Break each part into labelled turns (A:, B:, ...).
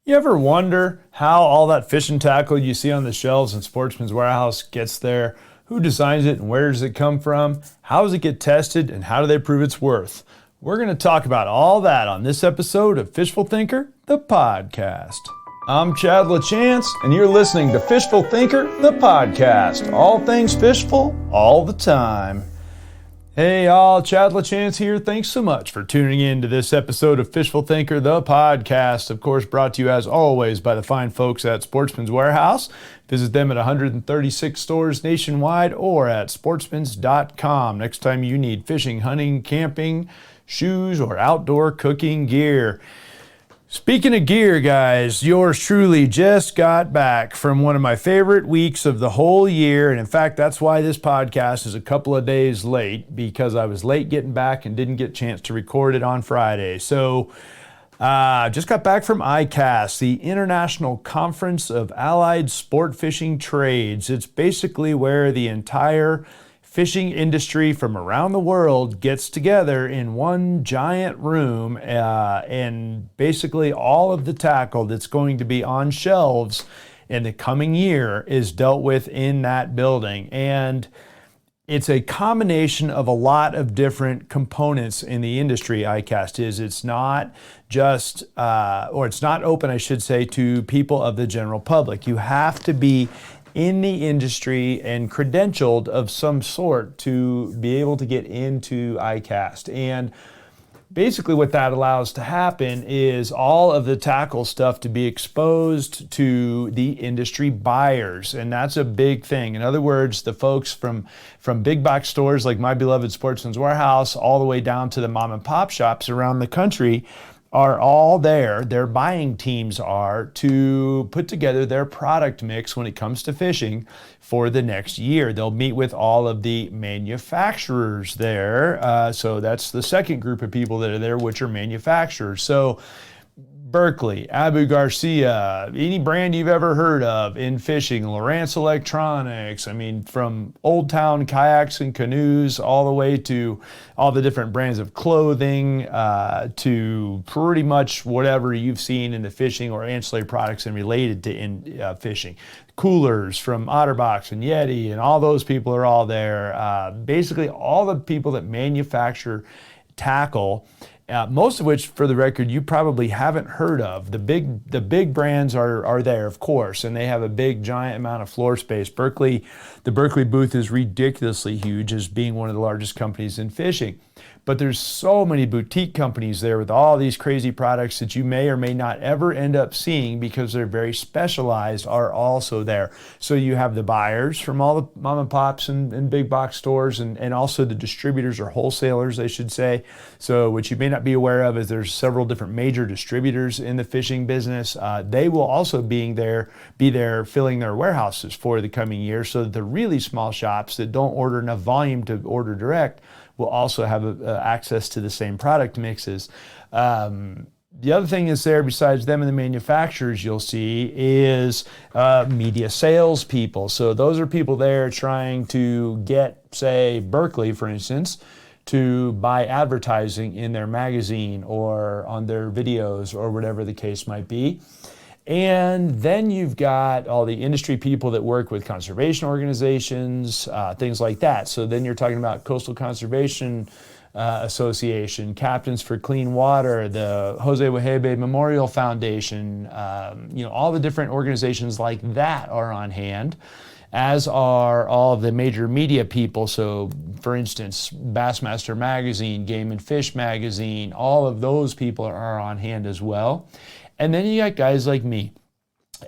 A: You ever wonder how all that fishing tackle you see on the shelves in Sportsman's Warehouse gets there? Who designs it and where does it come from? How does it get tested and how do they prove its worth? We're going to talk about all that on this episode of Fishful Thinker, the podcast. I'm Chad LaChance and you're listening to Fishful Thinker, the podcast. All things fishful, all the time. Hey y'all, Chad LaChance here. Thanks so much for tuning in to this episode of Fishful Thinker, the podcast. Of course, brought to you as always by the fine folks at Sportsman's Warehouse. Visit them at 136 stores nationwide or at sportsmans.com. Next time you need fishing, hunting, camping, shoes, or outdoor cooking gear. Speaking of gear, guys, yours truly just got back from one of my favorite weeks of the whole year. And in fact, that's why this podcast is a couple of days late, because I was late getting back and didn't get a chance to record it on Friday. So just got back from ICAST, the International Conference of Allied Sport Fishing Trades. It's basically where the entire fishing industry from around the world gets together in one giant room, and basically all of the tackle that's going to be on shelves in the coming year is dealt with in that building. And it's a combination of a lot of different components in the industry. ICAST is. It's not just, or it's not open, I should say, to people of the general public. You have to be in the industry and credentialed of some sort to be able to get into ICAST. And basically what that allows to happen is all of the tackle stuff to be exposed to the industry buyers. And that's a big thing. In other words, the folks from big box stores like my beloved Sportsman's Warehouse all the way down to the mom and pop shops around the country are all there. Their buying teams are to put together their product mix when it comes to fishing for the next year. They'll meet with all of the manufacturers there. So that's the second group of people that are there, which are manufacturers. So Berkley, Abu Garcia, any brand you've ever heard of in fishing, Lowrance Electronics, I mean, from Old Town kayaks and canoes all the way to all the different brands of clothing, to pretty much whatever you've seen in the fishing or ancillary products and related to fishing. Coolers from Otterbox and Yeti, and all those people are all there. Basically all the people that manufacture tackle, most of which, for the record, you probably haven't heard of. The big brands are there, of course, and they have a big, giant amount of floor space. The Berkley booth is ridiculously huge, as being one of the largest companies in fishing. But there's so many boutique companies there with all these crazy products that you may or may not ever end up seeing because they're very specialized, are also there. So you have the buyers from all the mom and pops and big box stores, and also the distributors or wholesalers, I should say. So what you may not be aware of is there's several different major distributors in the fishing business. They will also be there filling their warehouses for the coming year, so that the really small shops that don't order enough volume to order direct will also have access to the same product mixes. The other thing that's there besides them and the manufacturers you'll see is media sales people. So those are people there trying to get, say, Berkley, for instance, to buy advertising in their magazine or on their videos or whatever the case might be. And then you've got all the industry people that work with conservation organizations, things like that. So then you're talking about Coastal Conservation Association, Captains for Clean Water, the Jose Wahebe Memorial Foundation, all the different organizations like that are on hand, as are all of the major media people. So, for instance, Bassmaster Magazine, Game and Fish Magazine, all of those people are on hand as well. And then you got guys like me.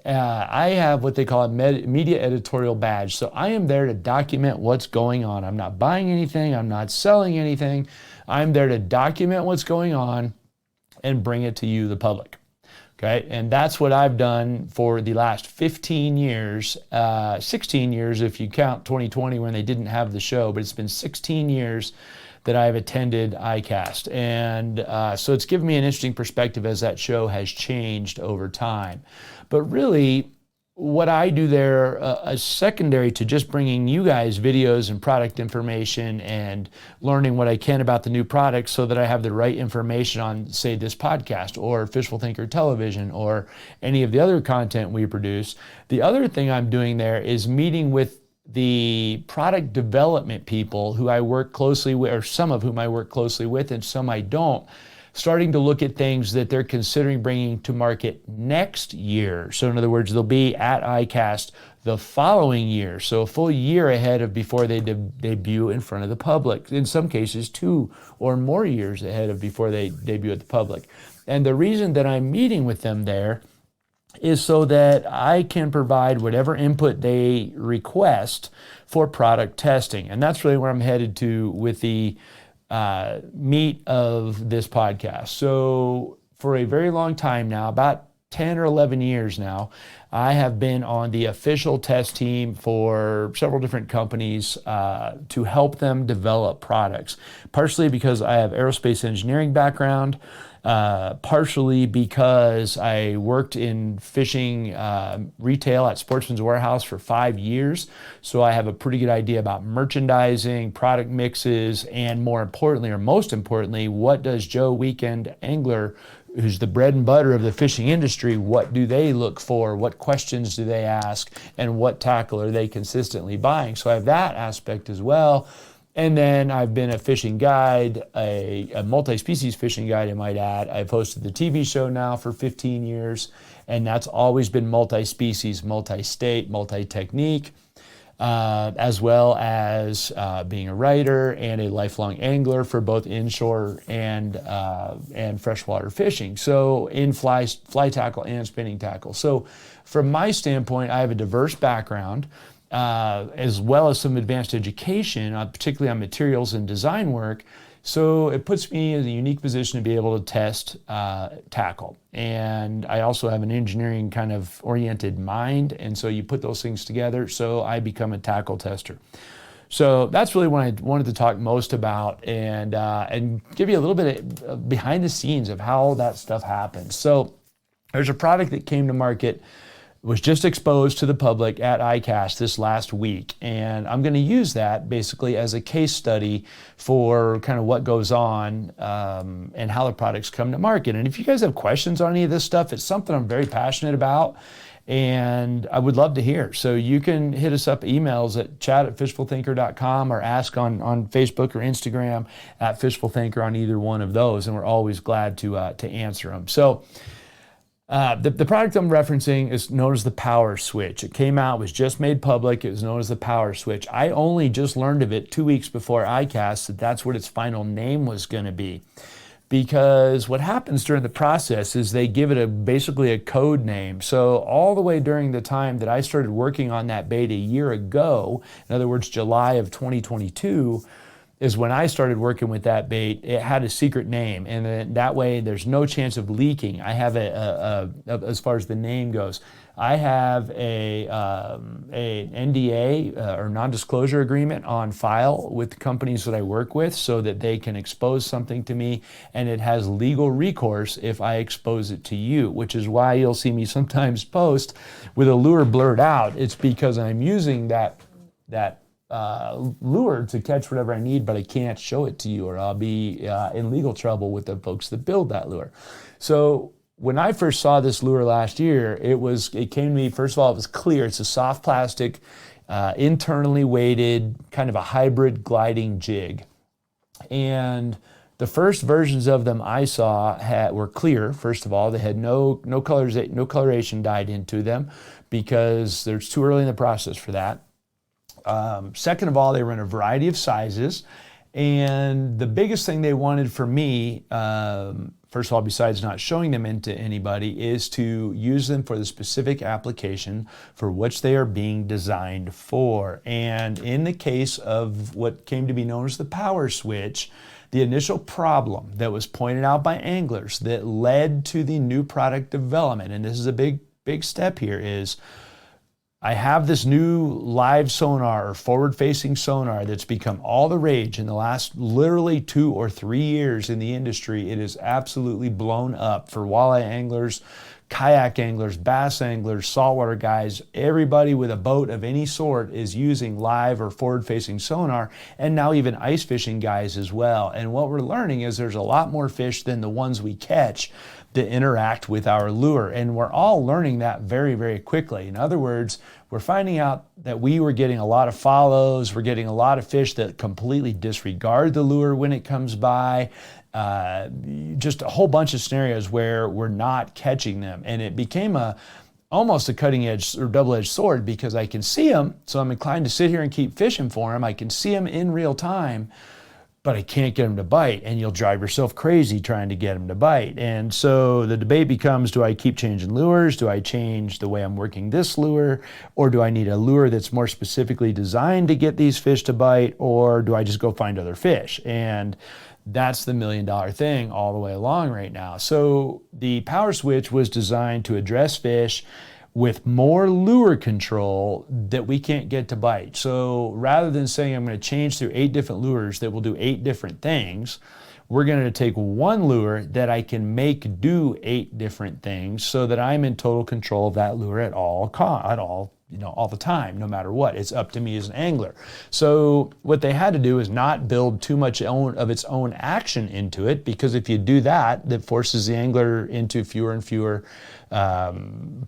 A: I have what they call a media editorial badge. So I am there to document what's going on. I'm not buying anything. I'm not selling anything. I'm there to document what's going on and bring it to you, the public. Okay, and that's what I've done for the last 15 years, 16 years if you count 2020 when they didn't have the show, but it's been 16 years that I've attended ICAST. And so it's given me an interesting perspective as that show has changed over time. But really,
B: what I do there is secondary to just bringing you guys videos and product information and learning what I can about the new products so that I have the right information on, say, this podcast or Fishful Thinker Television or any of the other content we produce. The other thing I'm doing there is meeting with the product development people who I work closely with, or some of whom I work closely with and some I don't, starting to look at things that they're considering bringing to market next year. So in other words, they'll be at ICAST the following year, so a full year ahead of before they debut in front of the public. In some cases, 2 or more years ahead of before they debut at the public. And the reason that I'm meeting with them there is so that I can provide whatever input they request for product testing. And that's really where I'm headed to with the meat of this podcast. So for a very long time now, about 10 or 11 years now, I have been on the official test team for several different companies to help them develop products, partially because I have aerospace engineering background, partially because I worked in fishing retail at Sportsman's Warehouse for 5 years. So I have a pretty good idea about merchandising, product mixes, and more importantly, or most importantly, what does Joe Weekend Angler, who's the bread and butter of the fishing industry, what do they look for? What questions do they ask? And what tackle are they consistently buying? So I have that aspect as well. And then I've been a fishing guide, a multi-species fishing guide, I might add. I've hosted the TV show now for 15 years, and that's always been multi-species, multi-state, multi-technique, as well as being a writer and a lifelong angler for both inshore and freshwater fishing. So in fly tackle and spinning tackle. So from my standpoint, I have a diverse background, as well as some advanced education, particularly on materials and design work. So it puts me in a unique position to be able to test tackle. And I also have an engineering kind of oriented mind. And so you put those things together, so I become a tackle tester. So that's really what I wanted to talk most about and give you a little bit of behind the scenes of how that stuff happens. So there's a product that came to market, was just exposed to the public at ICAST this last week. And I'm gonna use that basically as a case study for kind of what goes on and how the products come to market. And if you guys have questions on any of this stuff, it's something I'm very passionate about and I would love to hear. So you can hit us up emails at chad@fishfulthinker.com or ask on Facebook or Instagram at fishfulthinker on either one of those. And we're always glad to answer them. So the product I'm referencing is known as the Power Switch. It came out, was just made public. It was known as the Power Switch. I only just learned of it 2 weeks before ICAST that that's what its final name was going to be. Because what happens during the process is they give it basically a code name. So all the way during the time that I started working on that beta a year ago, in other words, July of 2022, is when I started working with that bait. It had a secret name, and then that way there's no chance of leaking. I have as far as the name goes, I have a NDA or non-disclosure agreement on file with the companies that I work with so that they can expose something to me, and it has legal recourse if I expose it to you, which is why you'll see me sometimes post with a lure blurred out. It's because I'm using that lure to catch whatever I need, but I can't show it to you or I'll be in legal trouble with the folks that build that lure. So when I first saw this lure last year, it came to me, first of all, it was clear. It's a soft plastic, internally weighted, kind of a hybrid gliding jig. And the first versions of them I saw were clear. First of all, they had no coloration dyed into them because there's too early in the process for that. Second of all, they were in a variety of sizes. And the biggest thing they wanted from me, first of all, besides not showing them into anybody, is to use them for the specific application for which they are being designed for. And in the case of what came to be known as the Power Switch, the initial problem that was pointed out by anglers that led to the new product development, and this is a big step here, is I have this new live sonar or forward-facing sonar that's become all the rage in the last literally 2 or 3 years in the industry. It is absolutely blown up for walleye anglers, kayak anglers, bass anglers, saltwater guys, everybody with a boat of any sort is using live or forward-facing sonar, and now even ice fishing guys as well. And what we're learning is there's a lot more fish than the ones we catch that interact with our lure. And we're all learning that very, very quickly. In other words, we're finding out that we were getting a lot of follows, we're getting a lot of fish that completely disregard the lure when it comes by, just a whole bunch of scenarios where we're not catching them. And it became almost a cutting edge or double-edged sword, because I can see them, so I'm inclined to sit here and keep fishing for them. I can see them in real time, but I can't get them to bite, and you'll drive yourself crazy trying to get them to bite. And so the debate becomes, do I keep changing lures? Do I change the way I'm working this lure? Or do I need a lure that's more specifically designed to get these fish to bite? Or do I just go find other fish? And that's the $1,000,000 thing all the way along right now. So the power switch was designed to address fish with more lure control that we can't get to bite. So rather than saying I'm going to change through 8 different lures that will do 8 different things, we're going to take one lure that I can make do 8 different things, so that I'm in total control of that lure at all the time, no matter what. It's up to me as an angler. So what they had to do is not build too much of its own action into it, because if you do that, that forces the angler into fewer and fewer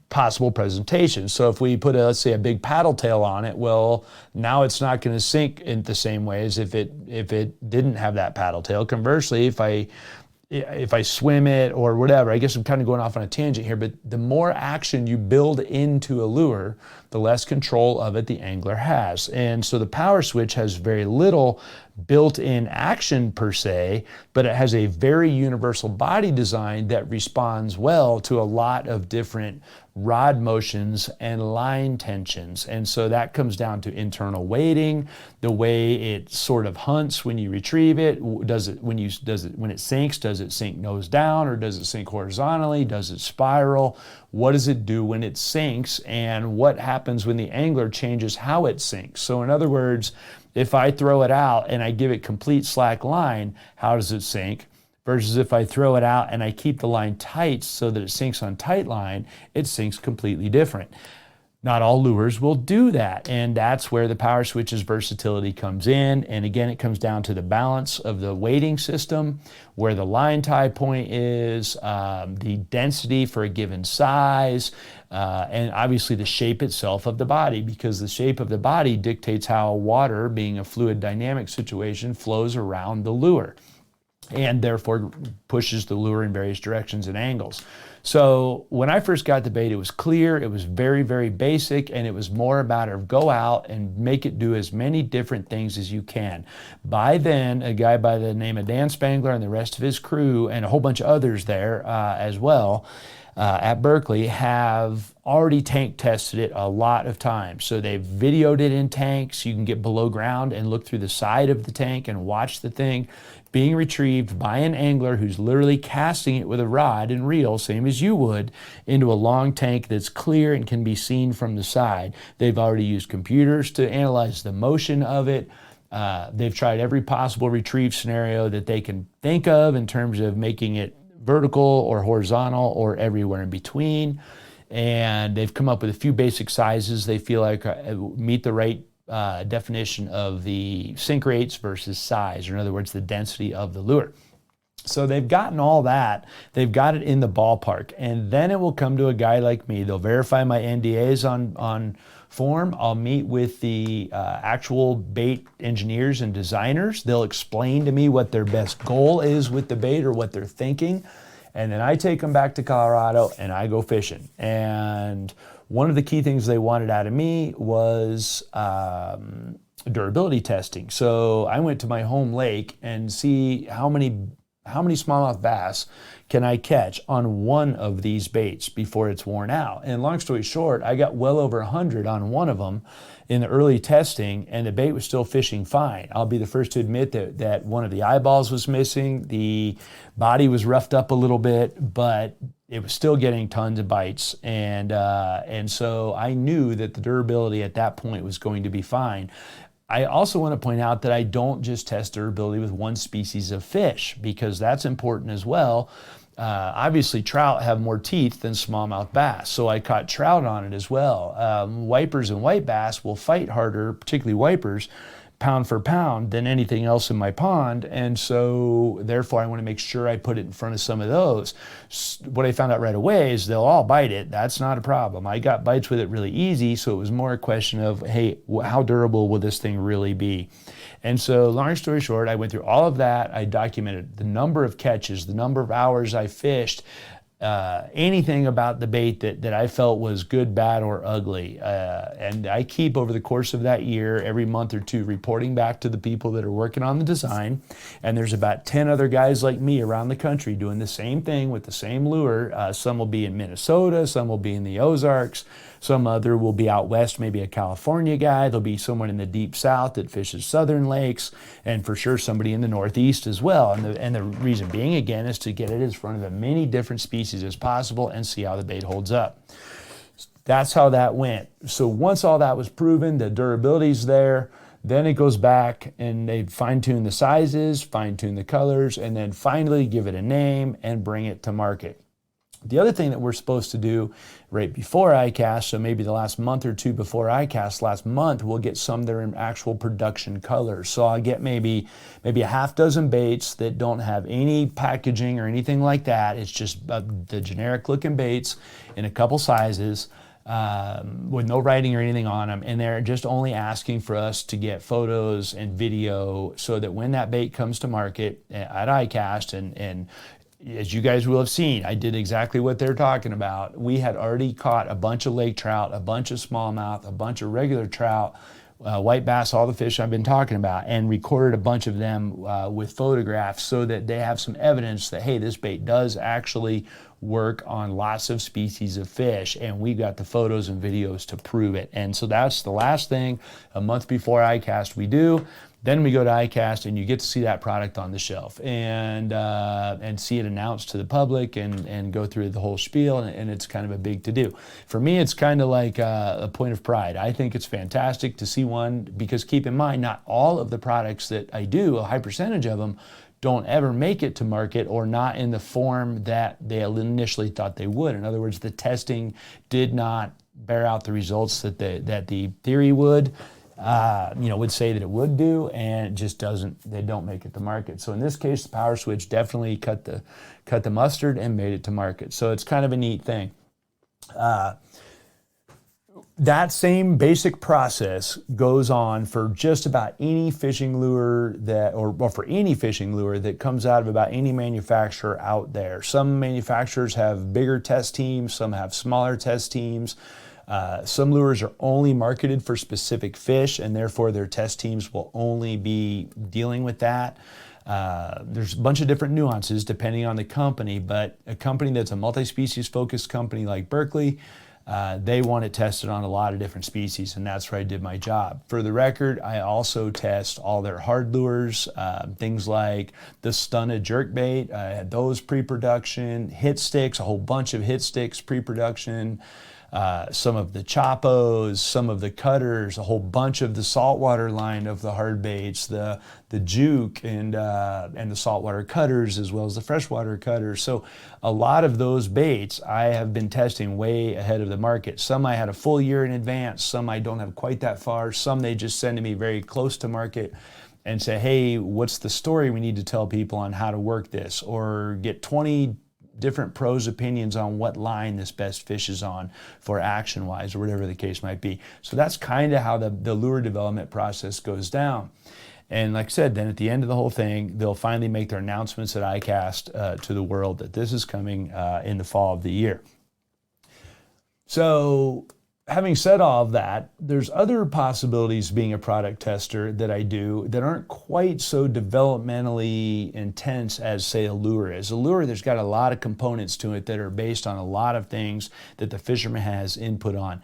B: possible presentations. So if we put let's say a big paddle tail on it, well, now it's not going to sink in the same way as if it didn't have that paddle tail. Conversely, if I swim it or whatever, I guess I'm kind of going off on a tangent here, but the more action you build into a lure, the less control of it the angler has. And so the power switch has very little built-in action per se, but it has a very universal body design that responds well to a lot of different rod motions and line tensions. And so that comes down to internal weighting, the way it sort of hunts when you retrieve it. When it sinks, does it sink nose down, or does it sink horizontally? Does it spiral? What does it do when it sinks? And what happens when the angler changes how it sinks? So in other words, if I throw it out and I give it complete slack line, how does it sink? Versus if I throw it out and I keep the line tight so that it sinks on tight line, it sinks completely different. Not all lures will do that, and that's where the power switch's versatility comes in. And again, it comes down to the balance of the weighting system, where the line tie point is, the density for a given size, and obviously the shape itself of the body, because the shape of the body dictates how water, being a fluid dynamic situation, flows around the lure, and therefore pushes the lure in various directions and angles. So when I first got the bait, it was clear, it was very, very basic, and it was more about go out and make it do as many different things as you can. By then, a guy by the name of Dan Spangler and the rest of his crew, and a whole bunch of others there as well, at Berkeley, have already tank tested it a lot of times. So they've videoed it in tanks. You can get below ground and look through the side of the tank and watch the thing being retrieved by an angler who's literally casting it with a rod and reel, same as you would, into a long tank that's clear and can be seen from the side. They've already used computers to analyze the motion of it. They've tried every possible retrieve scenario that they can think of in terms of making it vertical or horizontal or everywhere in between. And they've come up with a few basic sizes they feel like meet the right definition of the sink rates versus size, or in other words, the density of the lure. So they've gotten all that. They've got it in the ballpark. And then it will come to a guy like me. They'll verify my NDAs on form. I'll meet with the actual bait engineers and designers. They'll explain to me what their best goal is with the bait or what they're thinking. And then I take them back to Colorado and I go fishing. And one of the key things they wanted out of me was durability testing. So I went to my home lake and see how many smallmouth bass can I catch on one of these baits before it's worn out. And long story short, I got well over 100 on one of them in the early testing, and the bait was still fishing fine. I'll be the first to admit that one of the eyeballs was missing, the body was roughed up a little bit, but it was still getting tons of bites. And so I knew that the durability at that point was going to be fine. I also want to point out that I don't just test durability with one species of fish, because that's important as well. Obviously, trout have more teeth than smallmouth bass, so I caught trout on it as well. Wipers and white bass will fight harder, particularly wipers, pound for pound than anything else in my pond, and so therefore I want to make sure I put it in front of some of those. What I found out right away is they'll all bite it. That's not a problem. I got bites with it really easy, so it was more a question of, hey, how durable will this thing really be? And so long story short, I went through all of that. I documented the number of catches, the number of hours I fished, anything about the bait that I felt was good, bad, or ugly. And I keep, over the course of that year, every month or two, reporting back to the people that are working on the design. And there's about 10 other guys like me around the country doing the same thing with the same lure. Some will be in Minnesota, some will be in the Ozarks, some other will be out west, maybe a California guy. There'll be someone in the deep south that fishes southern lakes, and for sure somebody in the northeast as well. And the reason being, again, is to get it in front of as many different species as possible and see how the bait holds up. That's how that went. So once all that was proven, the durability's there, then it goes back and they fine-tune the sizes, fine-tune the colors, and then finally give it a name and bring it to market. The other thing that we're supposed to do right before ICAST, so maybe the last month or two before ICAST, last month, we'll get some that are in actual production colors. So I'll get maybe a half dozen baits that don't have any packaging or anything like that. It's just the generic looking baits in a couple sizes with no writing or anything on them. And they're just only asking for us to get photos and video so that when that bait comes to market at ICAST, and as you guys will have seen, I did exactly what they're talking about. We had already caught a bunch of lake trout, a bunch of smallmouth, a bunch of regular trout, white bass, all the fish I've been talking about, and recorded a bunch of them with photographs so that they have some evidence that, hey, this bait does actually work on lots of species of fish, and we've got the photos and videos to prove it. And so that's the last thing, a month before ICAST, we do. Then we go to ICAST and you get to see that product on the shelf and see it announced to the public and go through the whole spiel, and it's kind of a big to-do. For me, it's kind of like a point of pride. I think it's fantastic to see one, because keep in mind, not all of the products that I do, a high percentage of them, don't ever make it to market, or not in the form that they initially thought they would. In other words, the testing did not bear out the results that the theory would say that it would do, and it just doesn't. They don't make it to market. So in this case, the Power Switch definitely cut the mustard and made it to market. So it's kind of a neat thing. That same basic process goes on for just about any fishing lure or for any fishing lure that comes out of about any manufacturer out there. Some manufacturers have bigger test teams, some have smaller test teams. Some lures are only marketed for specific fish, and therefore their test teams will only be dealing with that. There's a bunch of different nuances depending on the company, but a company that's a multi-species focused company like Berkley, they want it tested on a lot of different species, and that's where I did my job. For the record, I also test all their hard lures, things like the stunted jerkbait. I had those pre-production, hit sticks, a whole bunch of hit sticks pre-production. Some of the Chapos, some of the cutters, a whole bunch of the saltwater line of the hard baits, the juke and the saltwater cutters, as well as the freshwater cutters. So a lot of those baits I have been testing way ahead of the market. Some I had a full year in advance, some I don't have quite that far, some they just send to me very close to market and say, hey, what's the story we need to tell people on how to work this, or get 20 different pros' opinions on what line this best fishes on for action-wise, or whatever the case might be. So that's kind of how the lure development process goes down. And like I said, then at the end of the whole thing, they'll finally make their announcements at ICAST to the world that this is coming in the fall of the year. So having said all of that, there's other possibilities being a product tester that I do that aren't quite so developmentally intense as, say, a lure is. A lure, there's got a lot of components to it that are based on a lot of things that the fisherman has input on.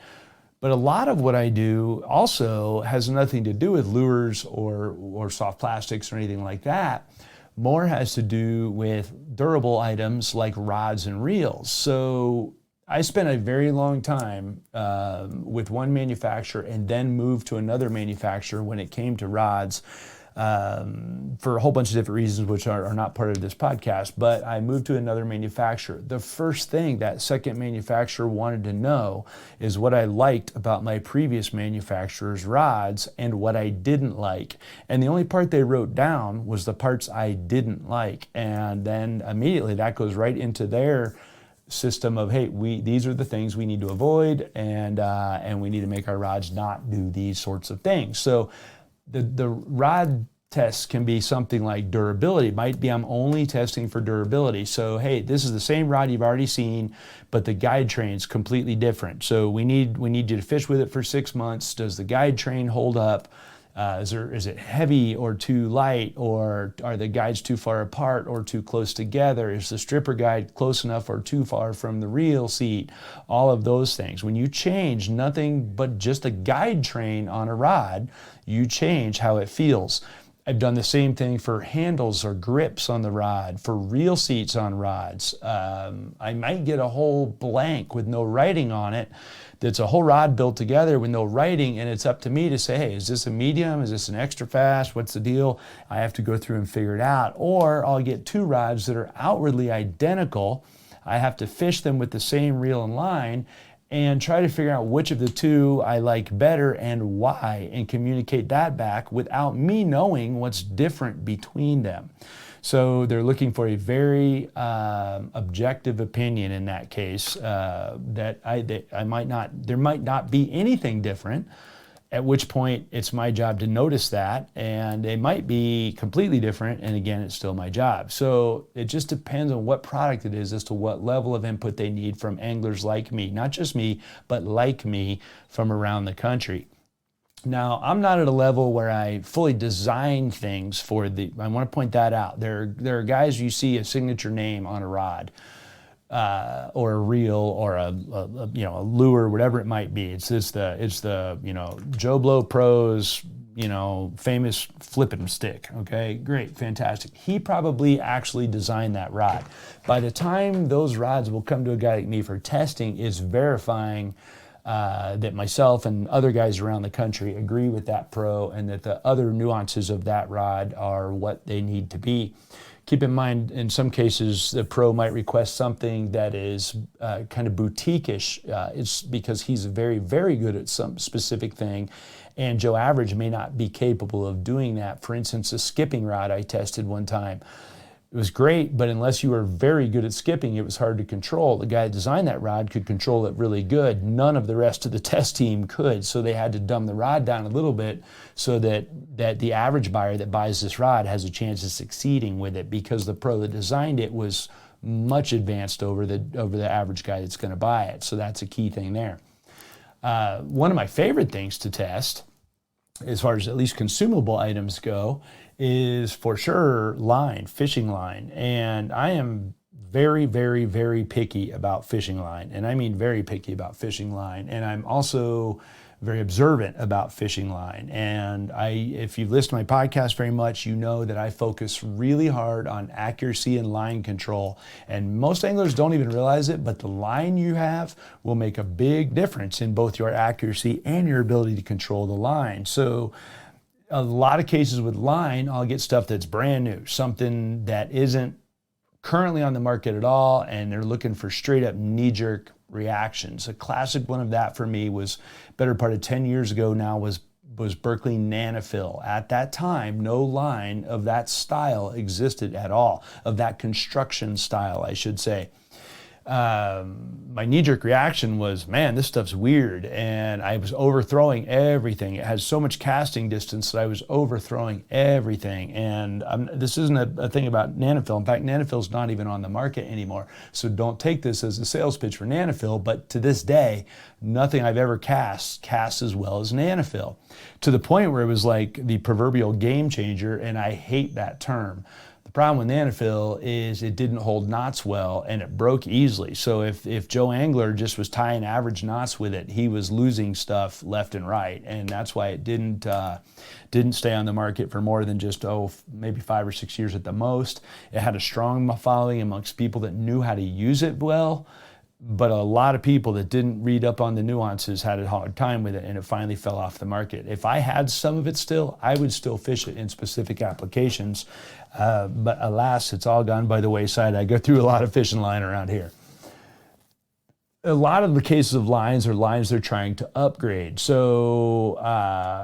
B: But a lot of what I do also has nothing to do with lures or soft plastics or anything like that. More has to do with durable items like rods and reels. So I spent a very long time with one manufacturer and then moved to another manufacturer when it came to rods. for a whole bunch of different reasons, which are not part of this podcast. But I moved to another manufacturer. The first thing that second manufacturer wanted to know is what I liked about my previous manufacturer's rods and what I didn't like. And the only part they wrote down was the parts I didn't like. And then immediately that goes right into their system of, hey, these are the things we need to avoid, and we need to make our rods not do these sorts of things. So the rod tests can be something like durability. It might be I'm only testing for durability. So, hey, this is the same rod you've already seen, but the guide train's completely different. So we need you to fish with it for 6 months. Does the guide train hold up? Is it heavy or too light, or are the guides too far apart or too close together? Is the stripper guide close enough or too far from the reel seat? All of those things. When you change nothing but just a guide train on a rod, you change how it feels. I've done the same thing for handles or grips on the rod, for reel seats on rods. I might get a whole blank with no writing on it. That's a whole rod built together with no writing, and it's up to me to say, hey, is this a medium? Is this an extra fast? What's the deal? I have to go through and figure it out. Or I'll get two rods that are outwardly identical. I have to fish them with the same reel and line and try to figure out which of the two I like better and why, and communicate that back without me knowing what's different between them. So they're looking for a very objective opinion in that case, that there might not be anything different, at which point it's my job to notice that, and it might be completely different, and again, it's still my job. So it just depends on what product it is as to what level of input they need from anglers like me, not just me, but like me from around the country. Now, I'm not at a level where I fully design things for I want to point that out. There are guys, you see a signature name on a rod, or a reel, or a lure, whatever it might be. It's the Joe Blow Pros, famous flipping stick. Okay, great, fantastic. He probably actually designed that rod. By the time those rods will come to a guy like me for testing, is verifying that myself and other guys around the country agree with that pro, and that the other nuances of that rod are what they need to be. Keep in mind, in some cases, the pro might request something that is kind of boutique-ish. It's because he's very, very good at some specific thing, and Joe Average may not be capable of doing that. For instance, a skipping rod I tested one time. It was great, but unless you were very good at skipping, it was hard to control. The guy that designed that rod could control it really good. None of the rest of the test team could, so they had to dumb the rod down a little bit so that the average buyer that buys this rod has a chance of succeeding with it, because the pro that designed it was much advanced over the average guy that's going to buy it. So that's a key thing there. One of my favorite things to test, as far as at least consumable items go, is for sure fishing line. And I am very, very, very picky about fishing line. And I mean very picky about fishing line. And I'm also very observant about fishing line. And if you've listened to my podcast very much, you know that I focus really hard on accuracy and line control. And most anglers don't even realize it, but the line you have will make a big difference in both your accuracy and your ability to control the line. So a lot of cases with line, I'll get stuff that's brand new, something that isn't currently on the market at all, and they're looking for straight up knee-jerk reactions. A classic one of that for me was better part of 10 years ago now was Berkeley Nanofill. At that time, no line of that style existed at all, of that construction style, I should say. My knee-jerk reaction was, man, this stuff's weird, and I was overthrowing everything. It has so much casting distance that I was overthrowing everything, and this isn't a thing about Nanofill. In fact, Nanofill's not even on the market anymore, so don't take this as a sales pitch for Nanofill, but to this day, nothing I've ever casts as well as Nanofill, to the point where it was like the proverbial game changer, and I hate that term. The problem with Nanofill is it didn't hold knots well, and it broke easily. So if Joe Angler just was tying average knots with it, he was losing stuff left and right, and that's why it didn't stay on the market for more than just maybe 5 or 6 years at the most. It had a strong following amongst people that knew how to use it well, but a lot of people that didn't read up on the nuances had a hard time with it, and it finally fell off the market. If I had some of it still, I would still fish it in specific applications, but alas, it's all gone by the wayside. I go through a lot of fishing line around here. A lot of the cases of lines are lines they're trying to upgrade. So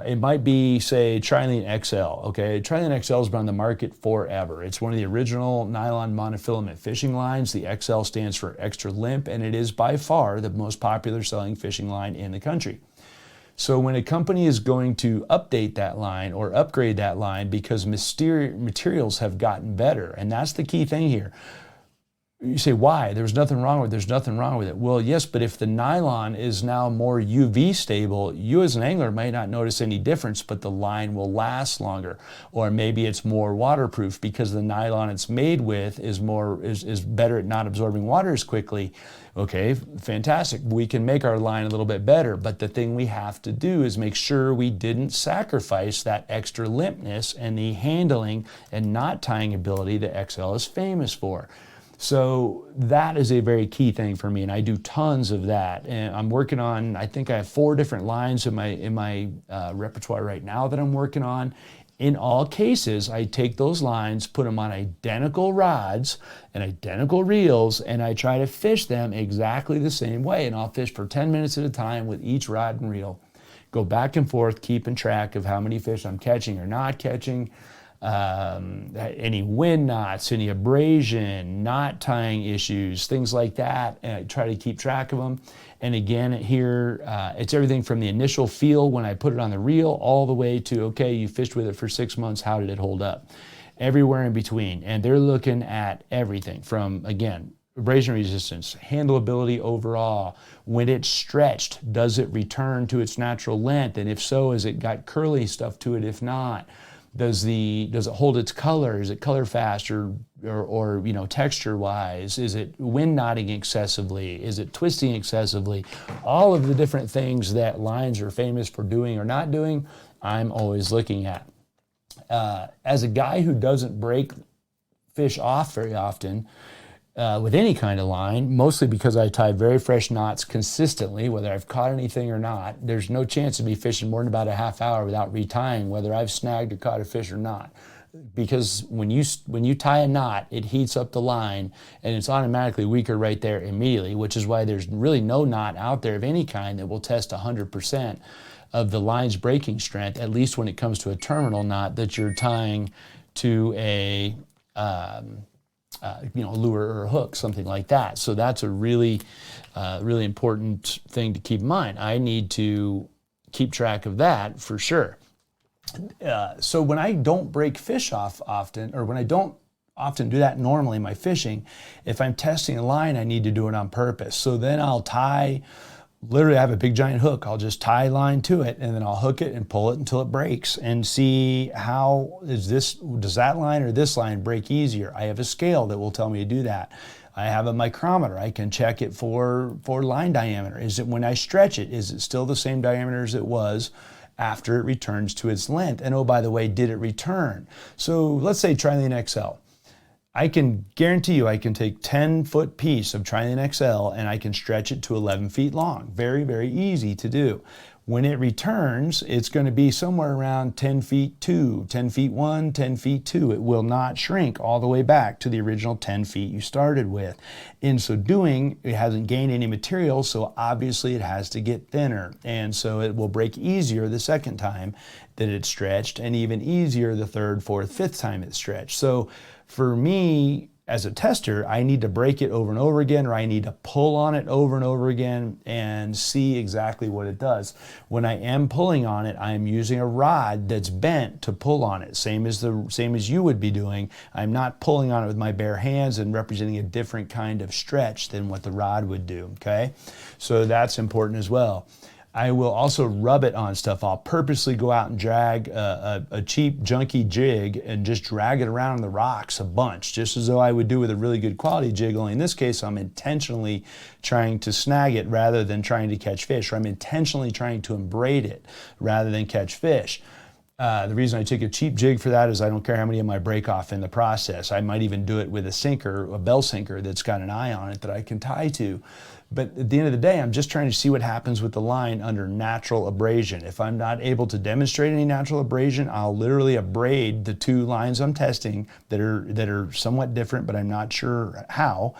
B: it might be, say, Trilene XL. Okay, Trilene XL has been on the market forever. It's one of the original nylon monofilament fishing lines. The XL stands for extra limp, and it is by far the most popular selling fishing line in the country. So when a company is going to update that line or upgrade that line because materials have gotten better, and that's the key thing here. You say, why? There's nothing wrong with it. There's nothing wrong with it. Well, yes, but if the nylon is now more UV stable, you as an angler might not notice any difference, but the line will last longer. Or maybe it's more waterproof because the nylon it's made with is better at not absorbing water as quickly. Okay, fantastic. We can make our line a little bit better, but the thing we have to do is make sure we didn't sacrifice that extra limpness and the handling and knot tying ability that XL is famous for. So that is a very key thing for me, and I do tons of that. And I'm working on, I think I have 4 different lines in my repertoire right now that I'm working on. In all cases, I take those lines, put them on identical rods and identical reels, and I try to fish them exactly the same way. And I'll fish for 10 minutes at a time with each rod and reel. Go back and forth, keeping track of how many fish I'm catching or not catching. Any wind knots, any abrasion, knot tying issues, things like that, and I try to keep track of them. And again, here, it's everything from the initial feel when I put it on the reel all the way to, okay, you fished with it for 6 months, how did it hold up? Everywhere in between. And they're looking at everything from, again, abrasion resistance, handleability overall. When it's stretched, does it return to its natural length? And if so, has it got curly stuff to it? If not, does it hold its color? Is it color fast or texture wise? Is it wind knotting excessively? Is it twisting excessively? All of the different things that lines are famous for doing or not doing, I'm always looking at. As a guy who doesn't break fish off very often with any kind of line, mostly because I tie very fresh knots consistently, whether I've caught anything or not, there's no chance of me fishing more than about a half hour without retying, whether I've snagged or caught a fish or not. Because when you tie a knot, it heats up the line and it's automatically weaker right there immediately, which is why there's really no knot out there of any kind that will test 100% of the line's breaking strength, at least when it comes to a terminal knot that you're tying to a lure or a hook, something like that. So that's a really important thing to keep in mind. I need to keep track of that for sure. So when I don't break fish off often, or when I don't often do that normally in my fishing, if I'm testing a line, I need to do it on purpose. So then I'll tie, literally I have a big giant hook. I'll just tie line to it and then I'll hook it and pull it until it breaks and see does that line or this line break easier? I have a scale that will tell me to do that. I have a micrometer. I can check it for line diameter. Is it when I stretch it, is it still the same diameter as it was after it returns to its length? And oh, by the way, did it return? So let's say Trilene XL. I can guarantee you I can take 10-foot piece of Trilene XL and I can stretch it to 11 feet long. Very, very easy to do. When it returns, it's going to be somewhere around 10 feet 2, 10 feet 1, 10 feet 2. It will not shrink all the way back to the original 10 feet you started with. In so doing, it hasn't gained any material, so obviously it has to get thinner. And so it will break easier the second time that it's stretched, and even easier the third, fourth, fifth time it's stretched. So for me, as a tester, I need to break it over and over again, or I need to pull on it over and over again and see exactly what it does. When I am pulling on it, I am using a rod that's bent to pull on it, same as you would be doing. I'm not pulling on it with my bare hands and representing a different kind of stretch than what the rod would do, okay? So that's important as well. I will also rub it on stuff. I'll purposely go out and drag a cheap, junky jig and just drag it around on the rocks a bunch, just as though I would do with a really good quality jig, only in this case I'm intentionally trying to snag it rather than trying to catch fish, or I'm intentionally trying to embrace it rather than catch fish. The reason I take a cheap jig for that is I don't care how many of them I break off in the process. I might even do it with a sinker, a bell sinker that's got an eye on it that I can tie to. But at the end of the day, I'm just trying to see what happens with the line under natural abrasion. If I'm not able to demonstrate any natural abrasion, I'll literally abrade the two lines I'm testing that are somewhat different, but I'm not sure how.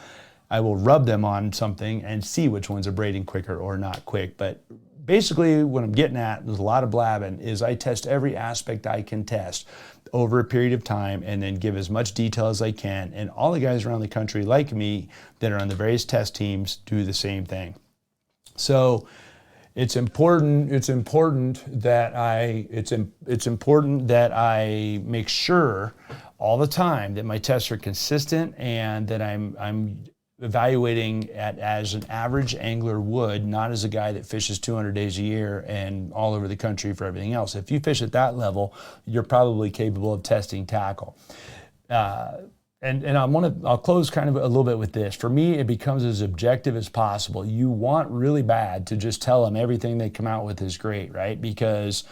B: I will rub them on something and see which one's abrading quicker or not quick. But basically what I'm getting at, there's a lot of blabbing, is I test every aspect I can test over a period of time and then give as much detail as I can. And all the guys around the country like me that are on the various test teams do the same thing. So it's important that I make sure all the time that my tests are consistent and that I'm evaluating as an average angler would, not as a guy that fishes 200 days a year and all over the country for everything else. If you fish at that level, you're probably capable of testing tackle. And I'll close kind of a little bit with this. For me, it becomes as objective as possible. You want really bad to just tell them everything they come out with is great, right? Because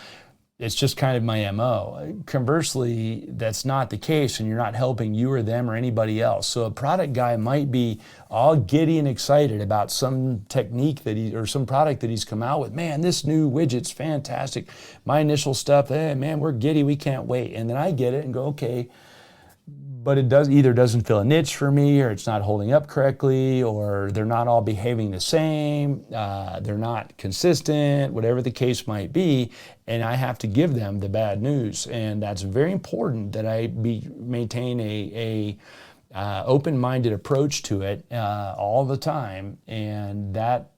B: it's just kind of my MO. Conversely, that's not the case, and you're not helping you or them or anybody else. So a product guy might be all giddy and excited about some technique or some product that he's come out with. Man, this new widget's fantastic. My initial stuff, man, we're giddy, we can't wait. And then I get it and go, okay, but it either doesn't fill a niche for me, or it's not holding up correctly, or they're not all behaving the same, they're not consistent, whatever the case might be, and I have to give them the bad news. And that's very important that I maintain a open-minded approach to it all the time, and that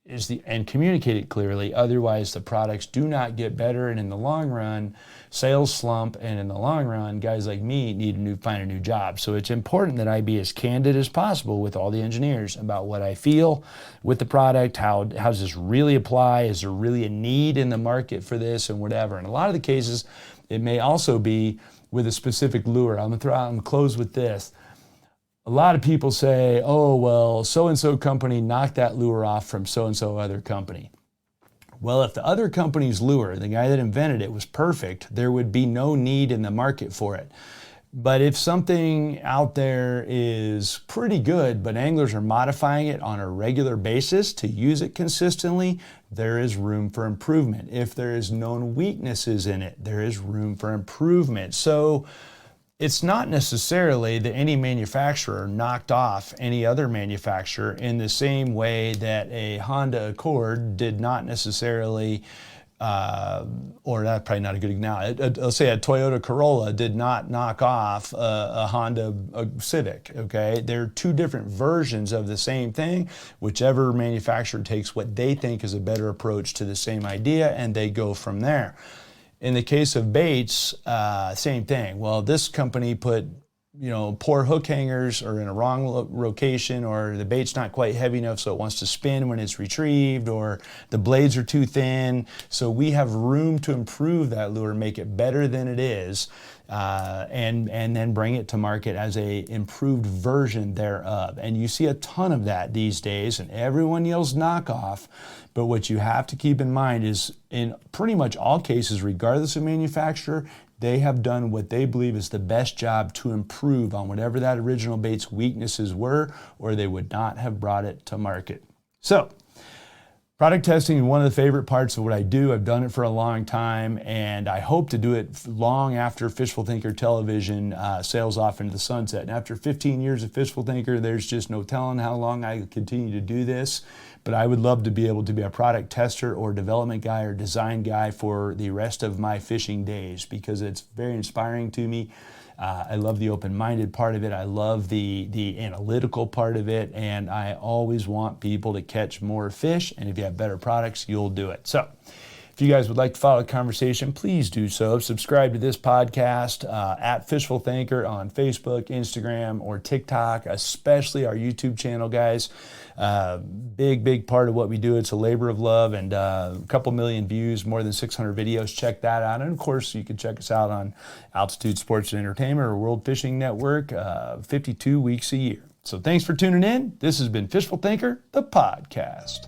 B: is and communicate it clearly. Otherwise, the products do not get better, and in the long run, sales slump, and in the long run, guys like me need to find a new job. So it's important that I be as candid as possible with all the engineers about what I feel with the product, how does this really apply, is there really a need in the market for this, and whatever. In a lot of the cases, it may also be with a specific lure. I'm gonna close with this. A lot of people say, oh, well, so-and-so company knocked that lure off from so-and-so other company. Well, if the other company's lure, the guy that invented it, was perfect, there would be no need in the market for it. But if something out there is pretty good, but anglers are modifying it on a regular basis to use it consistently, there is room for improvement. If there is known weaknesses in it, there is room for improvement. So it's not necessarily that any manufacturer knocked off any other manufacturer in the same way that a Honda Accord did not necessarily, or that's probably not a good example. Let's say a Toyota Corolla did not knock off a Honda Civic, okay? They're two different versions of the same thing. Whichever manufacturer takes what they think is a better approach to the same idea, and they go from there. In the case of baits, same thing. Well, this company put, poor hook hangers or in a wrong location, or the bait's not quite heavy enough so it wants to spin when it's retrieved, or the blades are too thin. So we have room to improve that lure, make it better than it is, and then bring it to market as a improved version thereof. And you see a ton of that these days, and everyone yells knockoff. But what you have to keep in mind is, in pretty much all cases, regardless of manufacturer, they have done what they believe is the best job to improve on whatever that original bait's weaknesses were, or they would not have brought it to market. So, product testing is one of the favorite parts of what I do. I've done it for a long time, and I hope to do it long after Fishful Thinker television sails off into the sunset. And after 15 years of Fishful Thinker, there's just no telling how long I continue to do this. But I would love to be able to be a product tester or development guy or design guy for the rest of my fishing days, because it's very inspiring to me. I love the open-minded part of it. I love the analytical part of it, and I always want people to catch more fish, and if you have better products, you'll do it. So if you guys would like to follow the conversation, please do so. Subscribe to this podcast at Fishful Thinker on Facebook, Instagram, or TikTok, especially our YouTube channel, guys. Big part of what we do. It's a labor of love, and a couple million views, more than 600 videos. Check that out. And of course, you can check us out on Altitude Sports and Entertainment or World Fishing Network 52 weeks a year. So thanks for tuning in. This has been Fishful Thinker, the podcast.